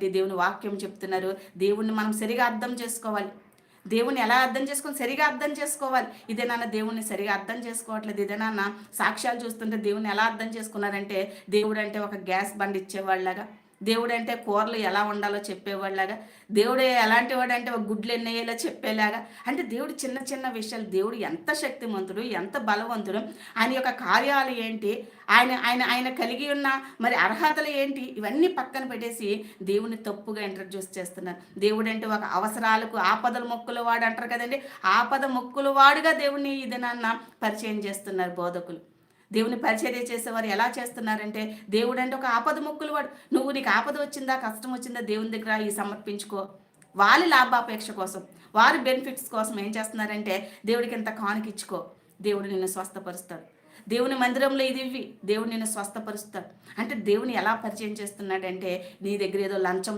దేవుని వాక్యం చెప్తున్నారు. దేవుణ్ణి మనం సరిగా అర్థం చేసుకోవాలి. దేవుని ఎలా అర్థం చేసుకొని సరిగా అర్థం చేసుకోవాలి. ఇదే నాన్న దేవుణ్ణి సరిగా అర్థం చేసుకోవట్లేదు. ఇదే నాన్న సాక్ష్యాలు చూస్తుంటే దేవుణ్ణి ఎలా అర్థం చేసుకున్నారంటే, దేవుడు అంటే ఒక గ్యాస్ బండి ఇచ్చేవాళ్ళగా, దేవుడు అంటే కూరలు ఎలా వండాలో చెప్పేవాళ్ళగా, దేవుడు ఎలాంటి వాడంటే ఒక గుడ్లు ఎన్నేయాలో చెప్పేలాగా, అంటే దేవుడు చిన్న చిన్న విషయాలు, దేవుడు ఎంత శక్తిమంతుడు, ఎంత బలవంతుడు, ఆయన యొక్క కార్యాలు ఏంటి, ఆయన ఆయన ఆయన కలిగి ఉన్న మరి అర్హతలు ఏంటి, ఇవన్నీ పక్కన పెట్టేసి దేవుని తప్పుగా ఇంట్రడ్యూస్ చేస్తున్నారు. దేవుడు అంటే ఒక అవసరాలకు ఆపదల మొక్కులు వాడు అంటారు కదండి, ఆపద మొక్కులు వాడుగా దేవుడిని ఈ దినాన్న పరిచయం చేస్తున్నారు బోధకులు. దేవుని పరిచర్య చేసేవారు ఎలా చేస్తున్నారంటే, దేవుడు అంటే ఒక ఆపద మొక్కులు వాడు, నువ్వు నీకు ఆపద వచ్చిందా, కష్టం వచ్చిందా, దేవుని దగ్గర ఈ సమర్పించుకో. వాళ్ళ లాభాపేక్ష కోసం, వారి బెనిఫిట్స్ కోసం ఏం చేస్తున్నారంటే, దేవుడికి ఇంత కానుకిచ్చుకో, దేవుడు నిన్ను స్వస్థపరుస్తాడు. దేవుని మందిరంలో ఇది ఇవ్వి, దేవుడు నిన్ను స్వస్థపరుస్తాడు. అంటే దేవుని ఎలా పరిచయం చేస్తున్నాడంటే, నీ దగ్గర ఏదో లంచం